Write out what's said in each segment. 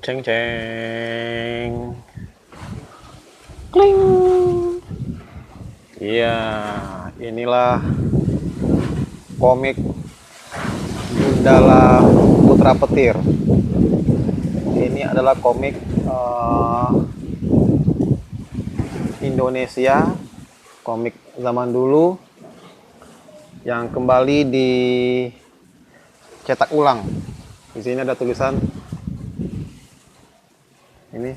Ceng ceng. Kling. Iya, inilah komik Gundala Putra Petir. Ini adalah komik Indonesia, komik zaman dulu yang kembali dicetak ulang. Di sini ada tulisan ini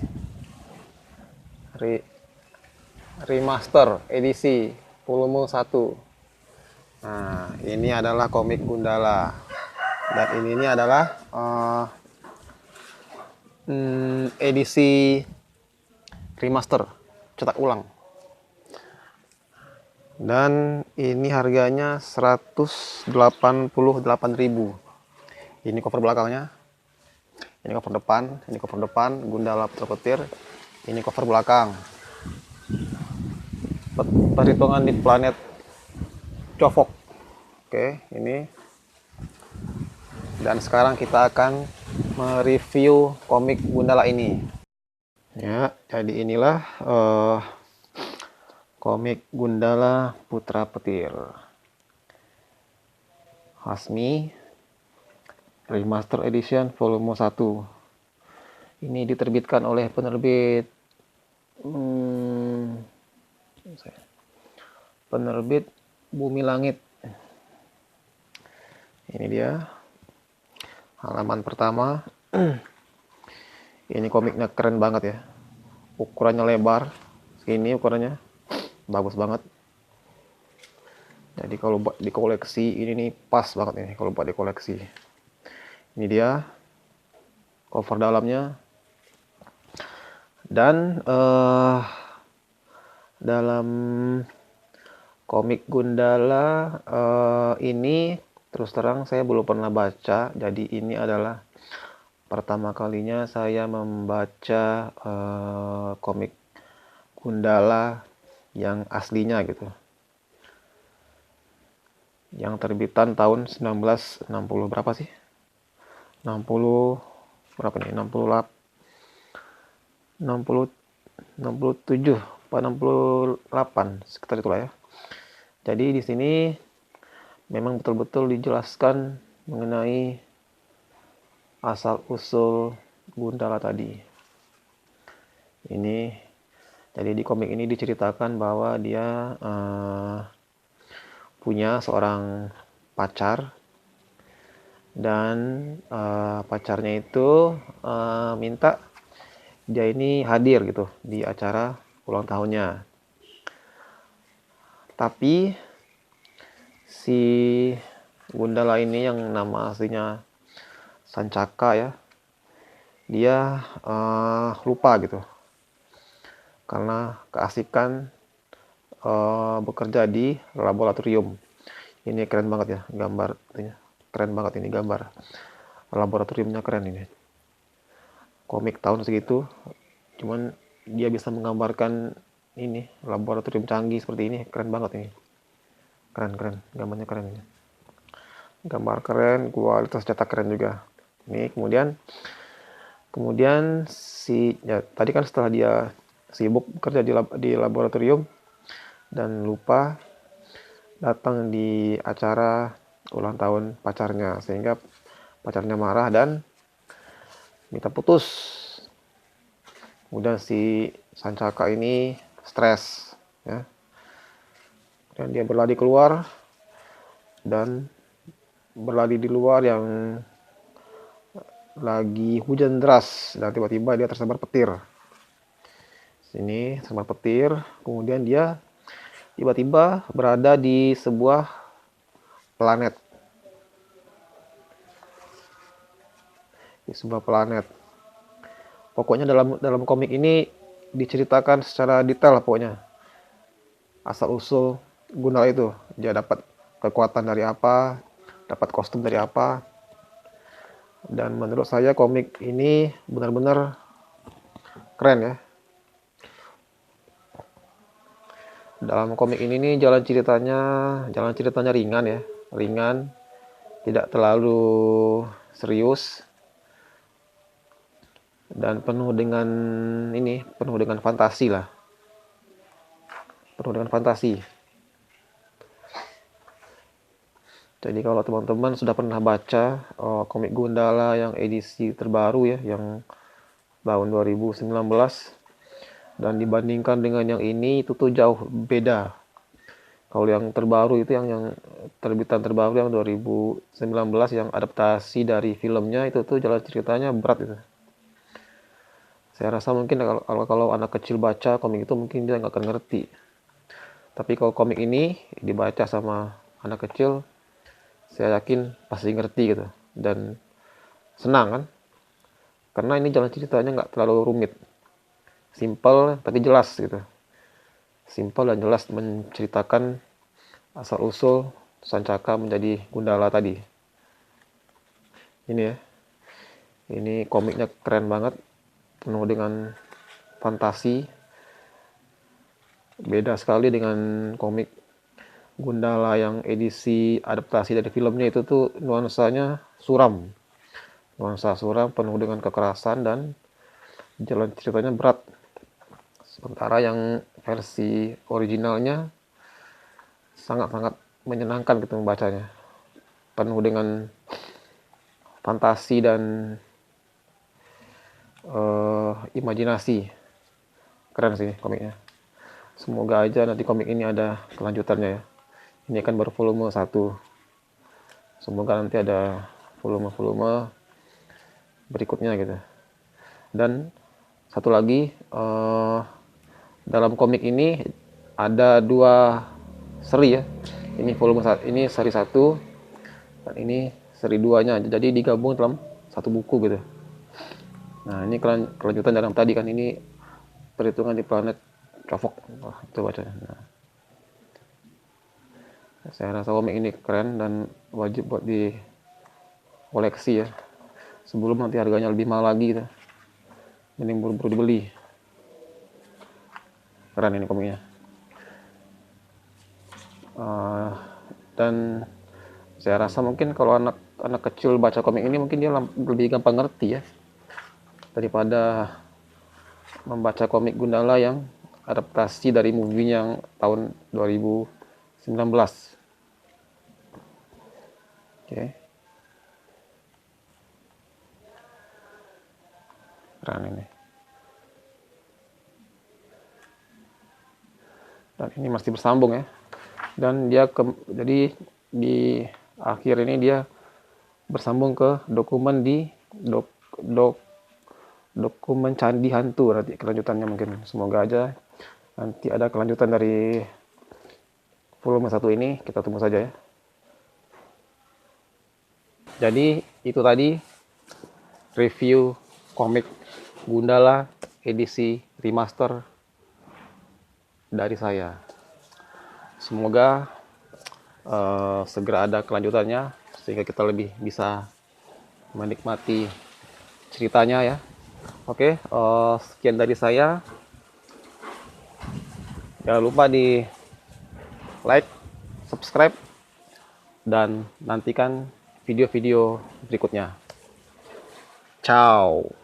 remaster edisi volume 1. Nah, ini adalah komik Gundala. Dan ini adalah edisi remaster cetak ulang. Dan ini harganya 188.000. Ini cover belakangnya. Ini cover depan, Gundala Putra Petir. Ini cover belakang. Perhitungan di planet Covok. Oke, ini. Dan sekarang kita akan mereview komik Gundala ini. Ya, jadi inilah komik Gundala Putra Petir. Hasmi Remaster Edition Volume 1. Ini diterbitkan oleh penerbit Bumi Langit. Ini dia halaman pertama. Ini komiknya keren banget ya. Ukurannya lebar segini, ukurannya bagus banget. Jadi kalau buat dikoleksi ini nih pas banget ini kalau buat dikoleksi. Ini dia cover dalamnya. Dan dalam komik Gundala ini terus terang saya belum pernah baca. Jadi ini adalah pertama kalinya saya membaca komik Gundala yang aslinya gitu. Yang terbitan tahun 1960 berapa sih? 60 berapa nih? 67 apa 68 sekitar itulah ya. Jadi di sini memang betul-betul dijelaskan mengenai asal usul Gundala tadi. Ini jadi di komik ini diceritakan bahwa dia punya seorang pacar. Dan pacarnya itu minta dia ini hadir gitu di acara ulang tahunnya. Tapi si Gundala ini yang nama aslinya Sancaka ya, dia lupa gitu karena keasikan bekerja di laboratorium. Ini keren banget ya gambar, keren banget ini gambar laboratoriumnya, keren ini. Komik tahun segitu, cuman dia bisa menggambarkan ini laboratorium canggih seperti ini, keren banget ini. Keren, gambarnya keren ini. Gambar keren, kualitas cetak keren juga. Ini kemudian tadi kan setelah dia sibuk bekerja di laboratorium dan lupa datang di acara ulang tahun pacarnya, sehingga pacarnya marah dan minta putus. Kemudian si Sancaka ini stres ya. Dan dia berlari keluar dan berlari di luar yang lagi hujan deras, dan tiba-tiba dia tersambar petir. Sini tersambar petir, kemudian dia tiba-tiba berada di sebuah planet. Pokoknya dalam komik ini diceritakan secara detail pokoknya asal usul Gundala itu. Dia dapat kekuatan dari apa, dapat kostum dari apa. Dan menurut saya komik ini benar-benar keren ya. Dalam komik ini nih jalan ceritanya ringan ya, tidak terlalu serius. dan penuh dengan penuh dengan fantasi lah, penuh dengan fantasi. Jadi kalau teman-teman sudah pernah baca komik Gundala yang edisi terbaru ya, yang tahun 2019, dan dibandingkan dengan yang ini, itu tuh jauh beda. Kalau yang terbaru itu yang terbitan terbaru yang 2019 yang adaptasi dari filmnya, itu tuh jalan ceritanya berat itu. Saya rasa mungkin kalau anak kecil baca komik itu mungkin dia nggak akan ngerti. Tapi kalau komik ini dibaca sama anak kecil, saya yakin pasti ngerti gitu. Dan senang kan? Karena ini jalan ceritanya nggak terlalu rumit. Simple tapi jelas gitu. Simple dan jelas menceritakan asal-usul Sancaka menjadi Gundala tadi. Ini ya. Ini komiknya keren banget. Penuh dengan fantasi. Beda sekali dengan komik Gundala yang edisi adaptasi dari filmnya, itu tuh nuansanya suram. Nuansa suram penuh dengan kekerasan dan jalan ceritanya berat. Sementara yang versi originalnya sangat-sangat menyenangkan gitu membacanya. Penuh dengan fantasi dan imajinasi. Keren sih komiknya. Semoga aja nanti komik ini ada kelanjutannya ya. Ini kan baru volume 1. Semoga nanti ada volume-volume berikutnya gitu. Dan satu lagi, dalam komik ini ada 2 seri ya. Ini volume 1, ini seri 1, dan ini seri 2-nya. Jadi digabung dalam satu buku gitu. Nah, ini kelanjutan dalam tadi kan, ini perhitungan di planet Covok. Wah, itu bacanya. Nah, saya rasa komik ini keren dan wajib buat di koleksi ya. Sebelum nanti harganya lebih mahal lagi gitu. Mending buru-buru dibeli. Keren ini komiknya. Dan saya rasa mungkin kalau anak kecil baca komik ini mungkin dia lebih gampang ngerti ya, daripada membaca komik Gundala yang adaptasi dari movie yang tahun 2019. Oke. Keren ini. Dan ini masih bersambung ya. Dan dia jadi di akhir ini dia bersambung ke dokumen di dokumen Candi Hantu, nanti kelanjutannya mungkin. Semoga aja nanti ada kelanjutan dari volume 1 ini, kita tunggu saja ya. Jadi itu tadi review komik Gundala edisi remaster dari saya. Semoga segera ada kelanjutannya sehingga kita lebih bisa menikmati ceritanya ya. Oke, sekian dari saya. Jangan lupa di like, subscribe, dan nantikan video-video berikutnya. Ciao.